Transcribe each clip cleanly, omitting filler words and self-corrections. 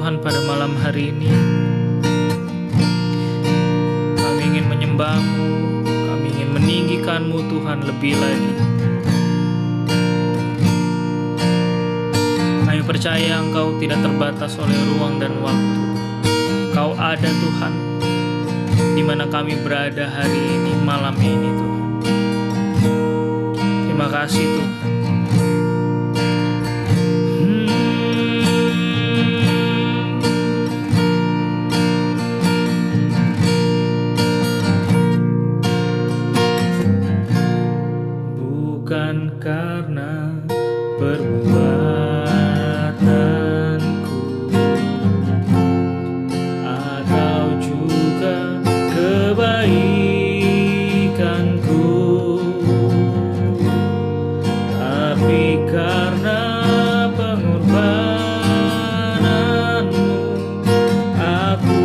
Tuhan pada malam hari ini. Kami ingin menyembah-Mu, kami ingin meninggikan-Mu Tuhan lebih lagi. Kami percaya Engkau tidak terbatas oleh ruang dan waktu. Engkau ada Tuhan, di mana kami berada hari ini, malam ini Tuhan. Terima kasih Tuhan. Bukan karena perbuatanku atau juga kebaikanku, tapi karena pengorbanan-Mu aku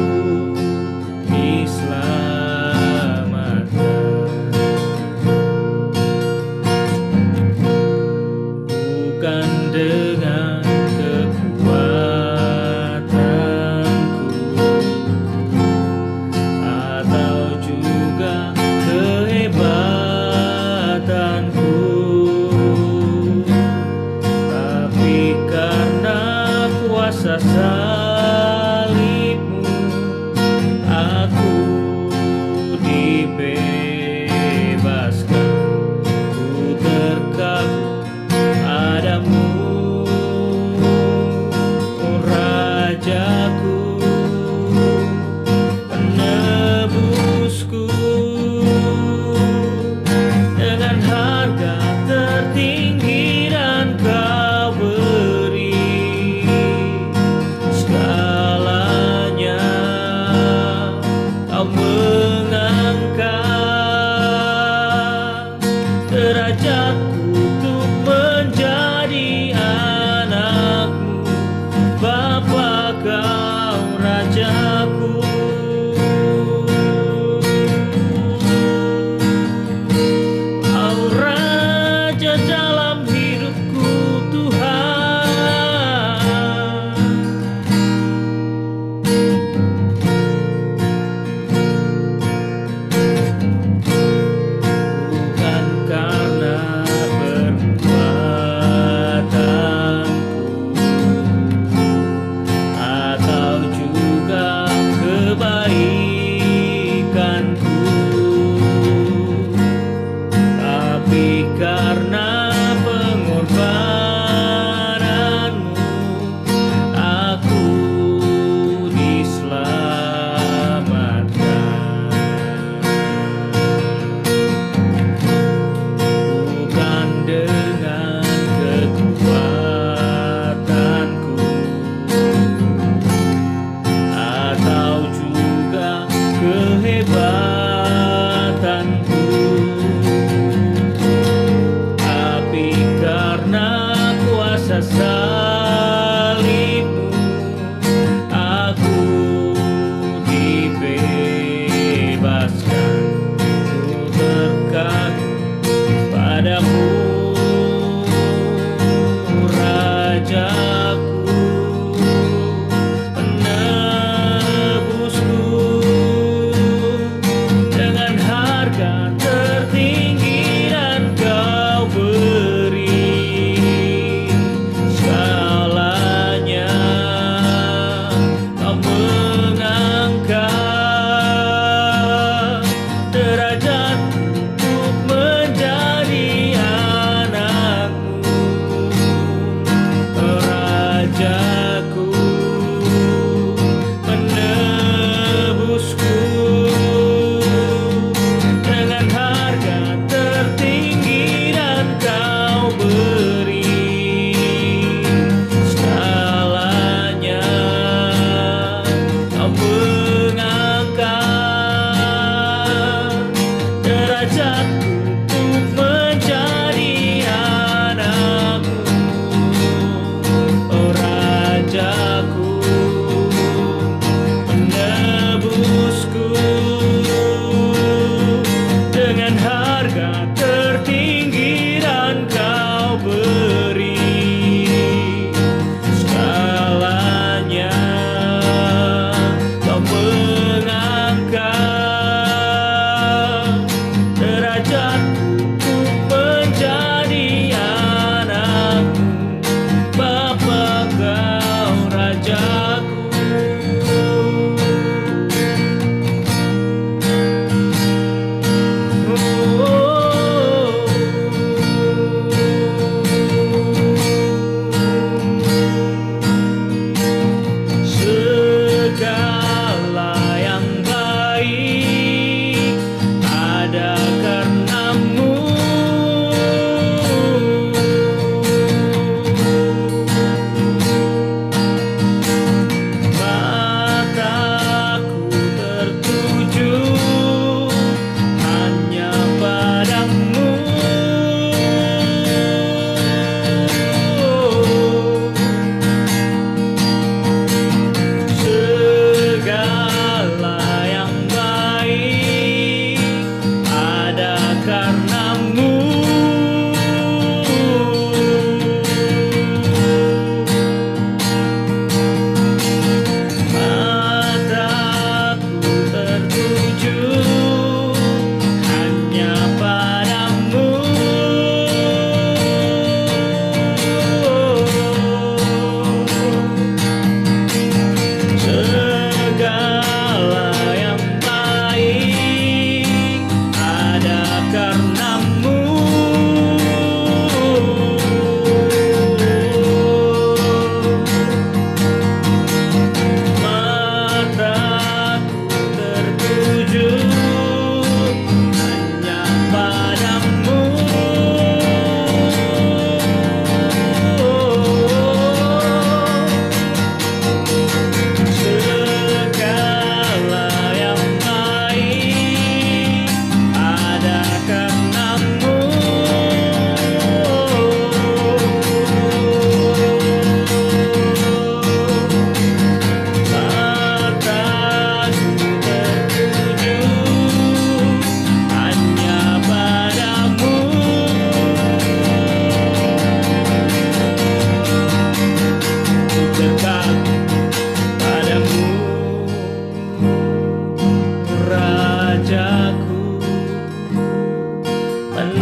diselamatkan. Bukan dengan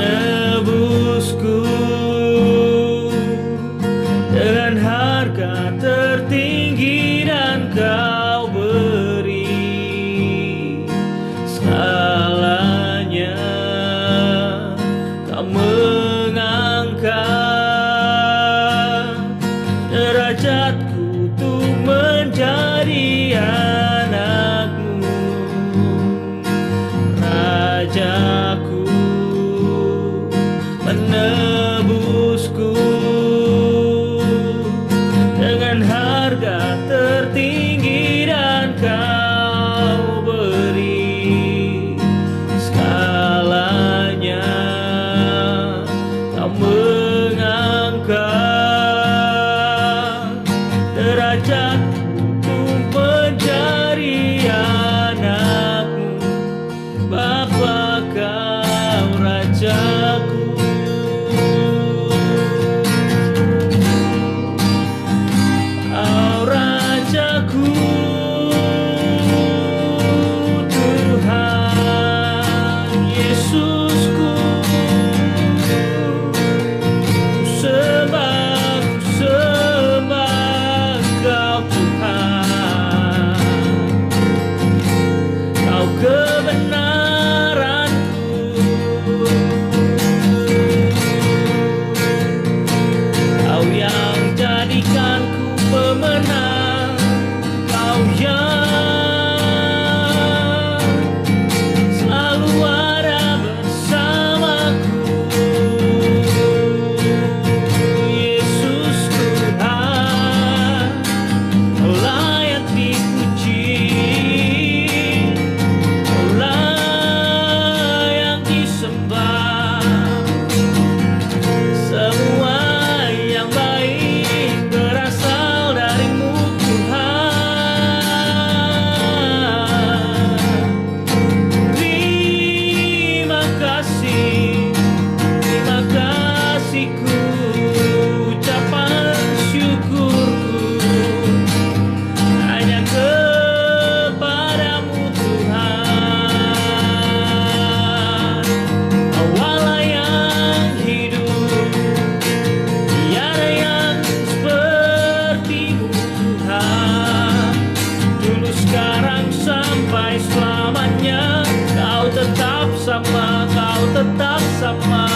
menebusku dengan harga tertinggi, dan Kau beri segalanya. Kau mengangkat derajatku untuk menjadi anak-Mu, Rajaku, menebusku dengan harga tertinggi, dan Kau beri segalanya. Kau mengangkat derajatku untuk menjadi anak-Mu, Bapa, Kau Rajaku. Kau Rajaku, Tuhan Yesusku. Ku sembah Kau Tuhan. Kau kebenaranku. Kau yang jadikanku pemenang. Kau yang selalu ada bersamaku. Yesus Tuhan, Kau layak dipuji, Kau layak disembah. Semua yang baik berasal dari-Mu, Tuhan. Terima kasihku, ucapan syukurku hanya kepadamu, Tuhan. Awalah yang hidup, tiada yang seperti-Mu, Tuhan. Dulu, sekarang, sampai selamanya, Kau tetap sama, Kau tetap sama.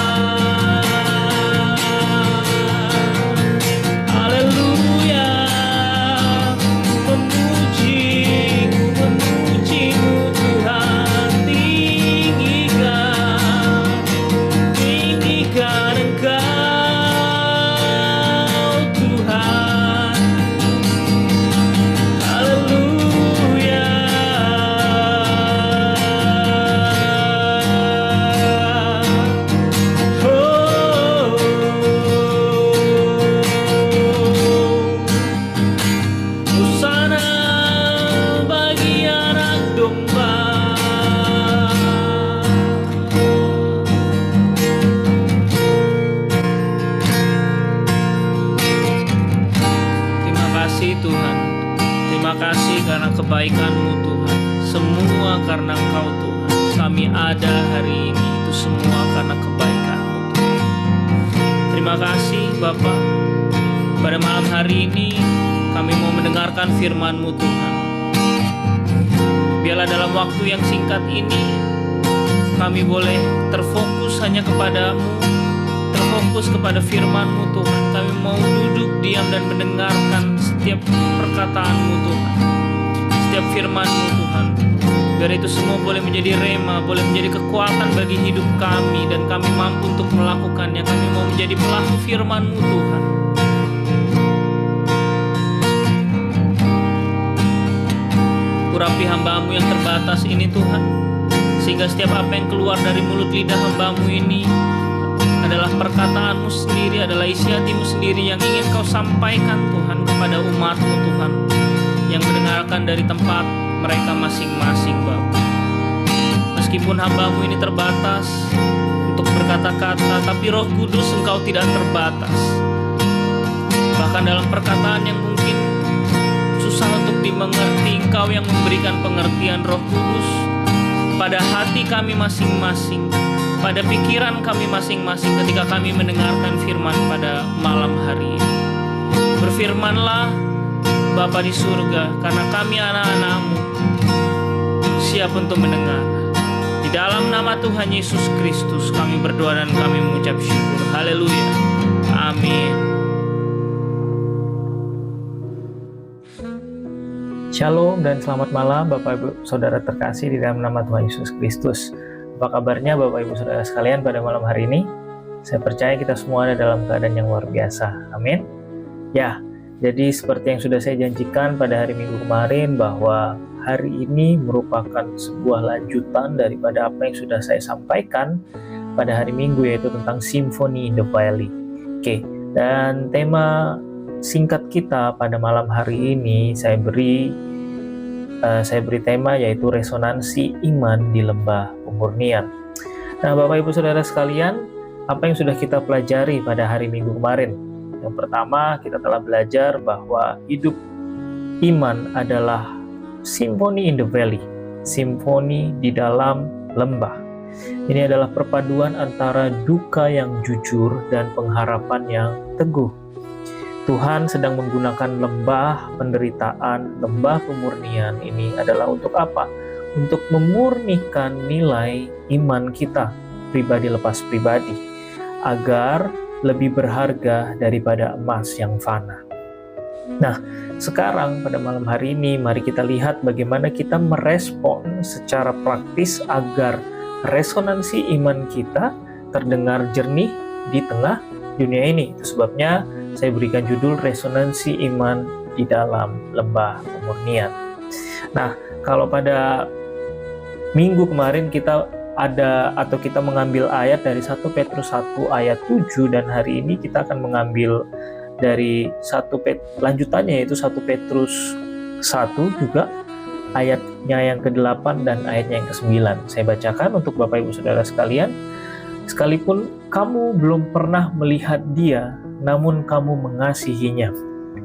Haleluya, ku memuji-Mu, Tuhan. Tinggikan Engkau, Tuhan. Haleluya. Hosana bagi anak domba. Terima kasih Tuhan. Terima kasih karena kebaikan-Mu, Tuhan. Semua karena Engkau, Tuhan. Kami ada hari ini, itu semua karena kebaikan-Mu, Tuhan. Terima kasih Bapa. Pada malam hari ini kami mau mendengarkan firman-Mu, Tuhan. Biarlah dalam waktu yang singkat ini kami boleh terfokus hanya kepadamu, terfokus kepada firman-Mu, Tuhan. Kami mau duduk diam dan mendengarkan setiap perkataan-Mu, Tuhan, setiap firman-Mu, Tuhan. Biar itu semua boleh menjadi rema, boleh menjadi kekuatan bagi hidup kami, dan kami mampu untuk melakukannya. Kami mau menjadi pelaku firman-Mu, Tuhan. Urapi hamba-Mu yang terbatas ini, Tuhan, sehingga setiap apa yang keluar dari mulut lidah hamba-Mu ini adalah perkataan-Mu sendiri, adalah isi hati-Mu sendiri yang ingin Kau sampaikan, Tuhan, kepada umat-Mu, Tuhan, yang mendengarkan dari tempat mereka masing-masing, Bapa. Meskipun hamba-Mu ini terbatas untuk berkata-kata, tapi Roh Kudus Engkau tidak terbatas. Bahkan dalam perkataan yang mungkin susah untuk dimengerti, Engkau yang memberikan pengertian, Roh Kudus, pada hati kami masing-masing, pada pikiran kami masing-masing ketika kami mendengarkan firman pada malam hari ini. Berfirmanlah Bapa di surga, karena kami anak-anak-Mu siap untuk mendengar. Di dalam nama Tuhan Yesus Kristus kami berdoa dan kami mengucap syukur. Haleluya. Amin. Shalom dan selamat malam Bapak Ibu Saudara terkasih di dalam nama Tuhan Yesus Kristus. Apa kabarnya Bapak Ibu Saudara sekalian pada malam hari ini? Saya percaya kita semua ada dalam keadaan yang luar biasa. Amin. Ya, jadi seperti yang sudah saya janjikan pada hari Minggu kemarin bahwa hari ini merupakan sebuah lanjutan daripada apa yang sudah saya sampaikan pada hari Minggu, yaitu tentang Symphony in the Valley. Oke, dan tema singkat kita pada malam hari ini saya beri tema yaitu resonansi iman di lembah pemurnian. Nah, Bapak Ibu Saudara sekalian, apa yang sudah kita pelajari pada hari Minggu kemarin? Yang pertama, kita telah belajar bahwa hidup iman adalah symphony in the valley, simfoni di dalam lembah. Ini adalah perpaduan antara duka yang jujur dan pengharapan yang teguh. Tuhan sedang menggunakan lembah penderitaan, lembah pemurnian ini adalah untuk apa? Untuk memurnikan nilai iman kita, pribadi lepas pribadi, agar lebih berharga daripada emas yang fana. Nah, sekarang pada malam hari ini, mari kita lihat bagaimana kita merespon secara praktis agar resonansi iman kita terdengar jernih di tengah dunia ini. Itu sebabnya saya berikan judul resonansi iman di dalam lembah pemurnian. Nah, kalau pada minggu kemarin kita mengambil ayat dari 1 Petrus 1 ayat 7, dan hari ini kita akan mengambil dari lanjutannya yaitu 1 Petrus 1 juga ayatnya yang ke-8 dan ayatnya yang ke-9. Saya bacakan untuk Bapak Ibu Saudara sekalian. Sekalipun kamu belum pernah melihat Dia, namun kamu mengasihinya.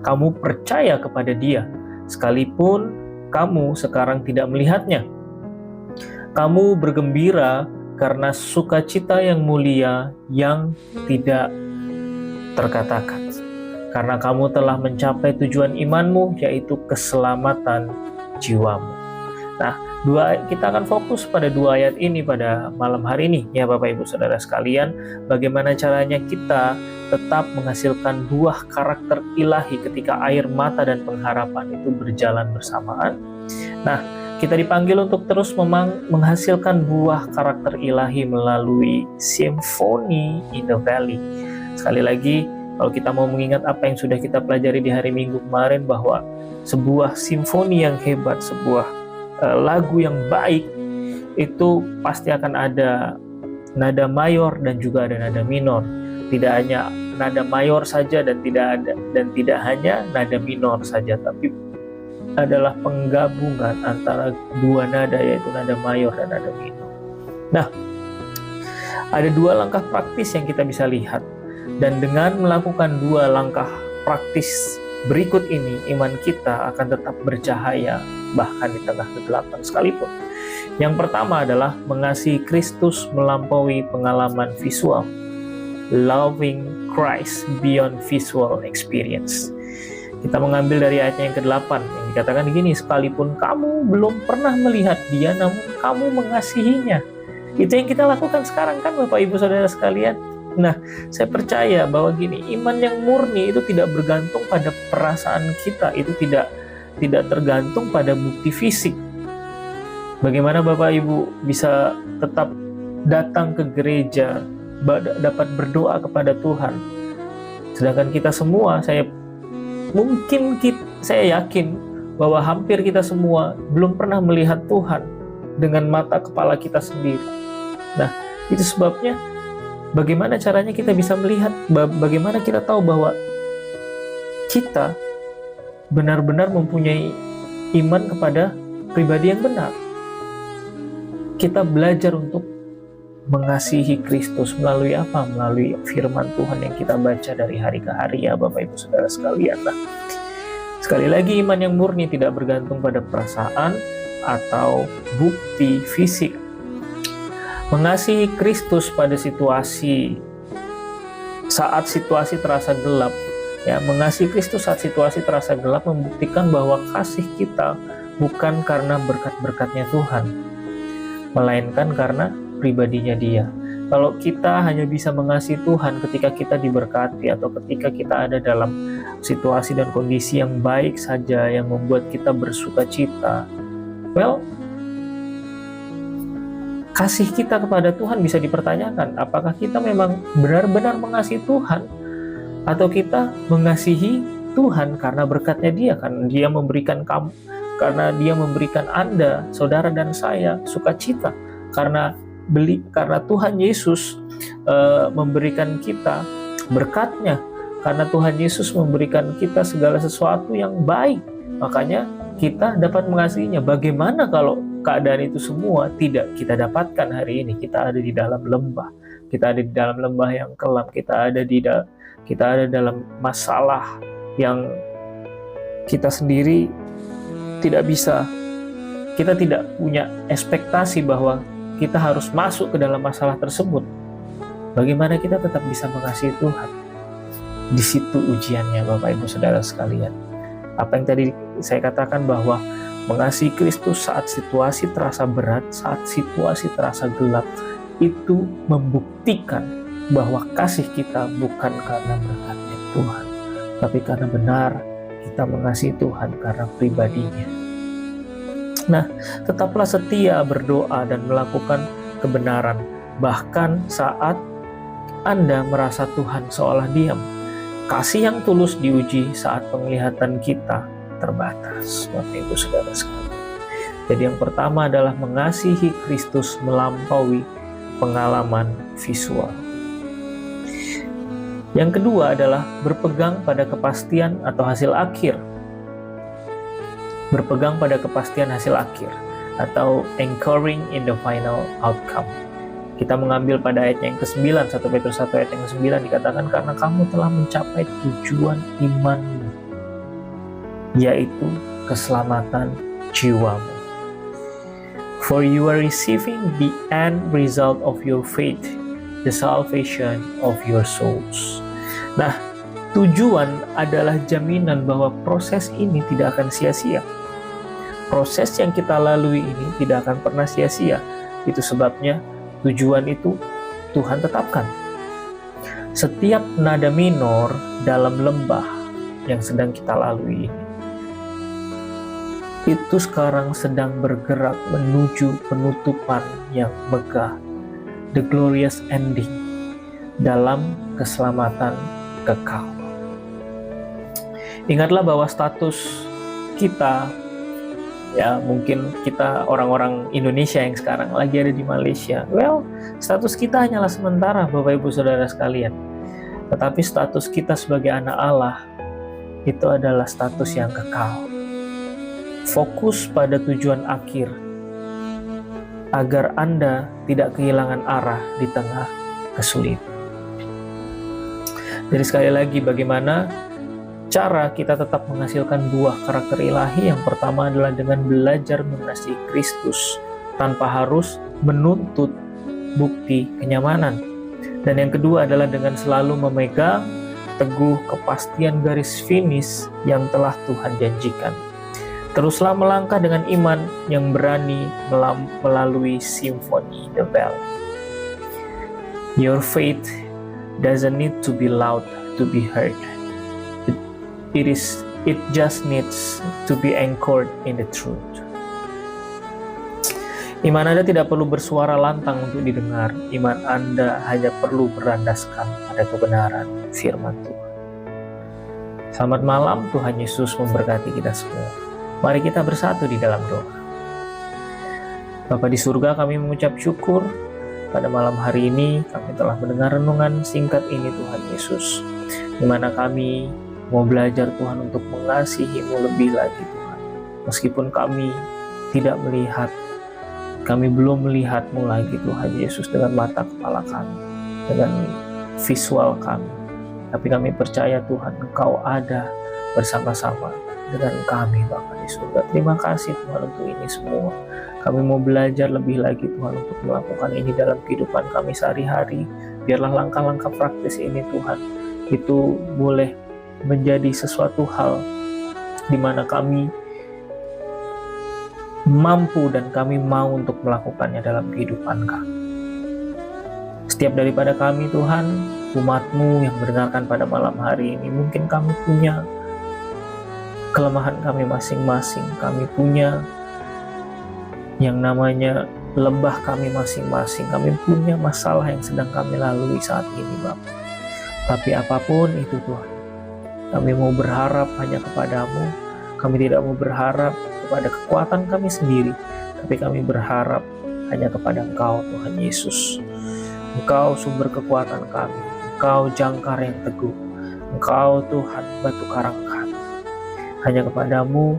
Kamu percaya kepada Dia, sekalipun kamu sekarang tidak melihatnya. Kamu bergembira karena sukacita yang mulia yang tidak terkatakan. Karena kamu telah mencapai tujuan imanmu, yaitu keselamatan jiwamu. Nah, kita akan fokus pada dua ayat ini pada malam hari ini, ya Bapak Ibu Saudara sekalian. Bagaimana caranya kita tetap menghasilkan buah karakter ilahi ketika air mata dan pengharapan itu berjalan bersamaan. Nah, kita dipanggil untuk terus menghasilkan buah karakter ilahi melalui Symphony in the Valley. Sekali lagi, kalau kita mau mengingat apa yang sudah kita pelajari di hari Minggu kemarin, bahwa sebuah simfoni yang hebat, sebuah lagu yang baik, itu pasti akan ada nada mayor dan juga ada nada minor. Tidak hanya nada mayor saja dan tidak hanya nada minor saja, tapi adalah penggabungan antara dua nada, yaitu nada mayor dan nada minor. Nah, ada dua langkah praktis yang kita bisa lihat, dan dengan melakukan dua langkah praktis berikut ini, iman kita akan tetap bercahaya bahkan di tengah kegelapan sekalipun. Yang pertama adalah mengasihi Kristus melampaui pengalaman visual. Loving Christ beyond visual experience. Kita mengambil dari ayatnya yang ke-8 yang dikatakan begini, sekalipun kamu belum pernah melihat Dia, namun kamu mengasihinya. Itu yang kita lakukan sekarang kan Bapak Ibu Saudara sekalian. Nah, saya percaya bahwa gini, iman yang murni itu tidak bergantung pada perasaan kita, itu tidak tergantung pada bukti fisik. Bagaimana Bapak Ibu bisa tetap datang ke gereja, dapat berdoa kepada Tuhan, sedangkan kita semua, saya yakin bahwa hampir kita semua belum pernah melihat Tuhan dengan mata kepala kita sendiri. Nah, itu sebabnya bagaimana caranya kita bisa melihat, bagaimana kita tahu bahwa kita benar-benar mempunyai iman kepada pribadi yang benar. Kita belajar untuk mengasihi Kristus melalui apa? Melalui firman Tuhan yang kita baca dari hari ke hari, ya Bapak Ibu Saudara sekalian. Nah, sekali lagi, iman yang murni tidak bergantung pada perasaan atau bukti fisik. Mengasihi Kristus pada saat situasi terasa gelap, ya, mengasihi Kristus saat situasi terasa gelap membuktikan bahwa kasih kita bukan karena berkat-berkatnya Tuhan, melainkan karena pribadinya Dia. Kalau kita hanya bisa mengasihi Tuhan ketika kita diberkati atau ketika kita ada dalam situasi dan kondisi yang baik saja yang membuat kita bersuka cita, kasih kita kepada Tuhan bisa dipertanyakan. Apakah kita memang benar-benar mengasihi Tuhan, atau kita mengasihi Tuhan karena berkatnya Dia, karena Dia memberikan kamu, karena Dia memberikan Anda, saudara dan saya, sukacita, karena Tuhan Yesus memberikan kita berkatnya, karena Tuhan Yesus memberikan kita segala sesuatu yang baik, makanya kita dapat mengasihinya. Bagaimana kalau keadaan itu semua tidak kita dapatkan hari ini? Kita ada di dalam lembah, kita ada di dalam lembah yang kelam, kita ada dalam masalah yang kita sendiri tidak bisa, kita tidak punya ekspektasi bahwa kita harus masuk ke dalam masalah tersebut. Bagaimana kita tetap bisa mengasihi Tuhan? Di situ ujiannya, Bapak Ibu Saudara sekalian. Apa yang tadi saya katakan, bahwa mengasihi Kristus saat situasi terasa berat, saat situasi terasa gelap, itu membuktikan bahwa kasih kita bukan karena berkatnya Tuhan, tapi karena benar kita mengasihi Tuhan karena pribadinya. Nah, tetaplah setia berdoa dan melakukan kebenaran, bahkan saat Anda merasa Tuhan seolah diam. Kasih yang tulus diuji saat penglihatan kita terbatas, Bapak Ibu Saudara sekalian. Jadi yang pertama adalah mengasihi Kristus melampaui pengalaman visual. Yang kedua adalah berpegang pada kepastian atau hasil akhir. Berpegang pada kepastian hasil akhir atau anchoring in the final outcome. Kita mengambil pada ayat yang ke-9, 1 Petrus 1 ayat yang ke-9 dikatakan, karena kamu telah mencapai tujuan imanmu, yaitu keselamatan jiwamu. For you are receiving the end result of your faith, the salvation of your souls. Nah, tujuan adalah jaminan bahwa proses ini tidak akan sia-sia. Proses yang kita lalui ini tidak akan pernah sia-sia. Itu sebabnya tujuan itu Tuhan tetapkan. Setiap nada minor dalam lembah yang sedang kita lalui ini, itu sekarang sedang bergerak menuju penutupan yang megah, the glorious ending, dalam keselamatan kekal. Ingatlah bahwa status kita, ya mungkin kita orang-orang Indonesia yang sekarang lagi ada di Malaysia, status kita hanyalah sementara, Bapak Ibu Saudara sekalian. Tetapi status kita sebagai anak Allah itu adalah status yang kekal. Fokus pada tujuan akhir, agar Anda tidak kehilangan arah di tengah kesulitan. Jadi sekali lagi, bagaimana cara kita tetap menghasilkan buah karakter ilahi? Yang pertama adalah dengan belajar mengasihi Kristus tanpa harus menuntut bukti kenyamanan. Dan yang kedua adalah dengan selalu memegang teguh kepastian garis finish yang telah Tuhan janjikan. Teruslah melangkah dengan iman yang berani melalui simfoni the valley. Your faith doesn't need to be loud to be heard. It just needs to be anchored in the truth. Iman Anda tidak perlu bersuara lantang untuk didengar. Iman Anda hanya perlu berlandaskan pada kebenaran firman Tuhan. Selamat malam, Tuhan Yesus memberkati kita semua. Mari kita bersatu di dalam doa. Bapa di surga, kami mengucap syukur pada malam hari ini kami telah mendengar renungan singkat ini, Tuhan Yesus, di mana kami mau belajar Tuhan untuk mengasihi-Mu lebih lagi, Tuhan. Meskipun kami tidak melihat, kami belum melihat-Mu lagi, Tuhan Yesus, dengan mata kepala kami, dengan visual kami. Tapi kami percaya Tuhan, Engkau ada bersama-sama dengan kami Bapa di surga. Terima kasih Tuhan untuk ini semua. Kami mau belajar lebih lagi Tuhan untuk melakukan ini dalam kehidupan kami sehari-hari. Biarlah langkah-langkah praktis ini Tuhan, itu boleh menjadi sesuatu hal di mana kami mampu dan kami mau untuk melakukannya dalam kehidupan kami. Setiap daripada kami Tuhan, umat-Mu yang mendengarkan pada malam hari ini, mungkin kami punya kelemahan kami masing-masing, kami punya yang namanya lembah kami masing-masing, kami punya masalah yang sedang kami lalui saat ini Bapak. Tapi apapun itu Tuhan, kami mau berharap hanya kepadamu. Kami tidak mau berharap kepada kekuatan kami sendiri, tapi kami berharap hanya kepada Engkau Tuhan Yesus. Engkau sumber kekuatan kami, Engkau jangkar yang teguh, Engkau Tuhan batu karang kami. Hanya kepadamu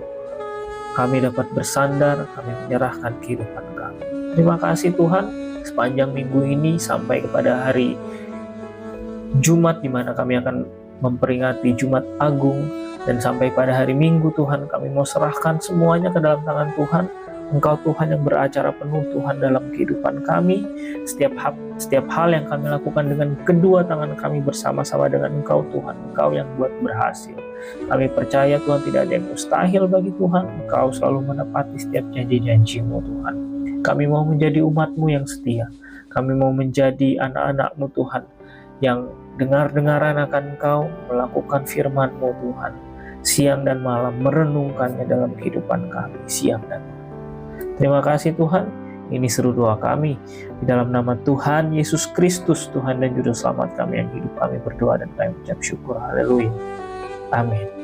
kami dapat bersandar, kami menyerahkan kehidupan kami. Terima kasih Tuhan, sepanjang minggu ini sampai kepada hari Jumat di mana kami akan memperingati Jumat Agung, dan sampai pada hari Minggu Tuhan, kami mau serahkan semuanya ke dalam tangan Tuhan. Engkau Tuhan yang beracara penuh Tuhan dalam kehidupan kami. Setiap hal yang kami lakukan dengan kedua tangan kami bersama-sama dengan Engkau Tuhan. Engkau yang buat berhasil. Kami percaya Tuhan tidak ada yang mustahil bagi Tuhan. Engkau selalu menepati setiap janji-janji-Mu Tuhan. Kami mau menjadi umat-Mu yang setia. Kami mau menjadi anak-anak-Mu Tuhan, yang dengar-dengaran akan Engkau, melakukan firman-Mu Tuhan, siang dan malam, merenungkannya dalam kehidupan kami siang dan malam. Terima kasih Tuhan, ini seru doa kami di dalam nama Tuhan Yesus Kristus, Tuhan dan Juru Selamat kami yang hidup, kami berdoa dan kami ucap syukur. Haleluya. Amin.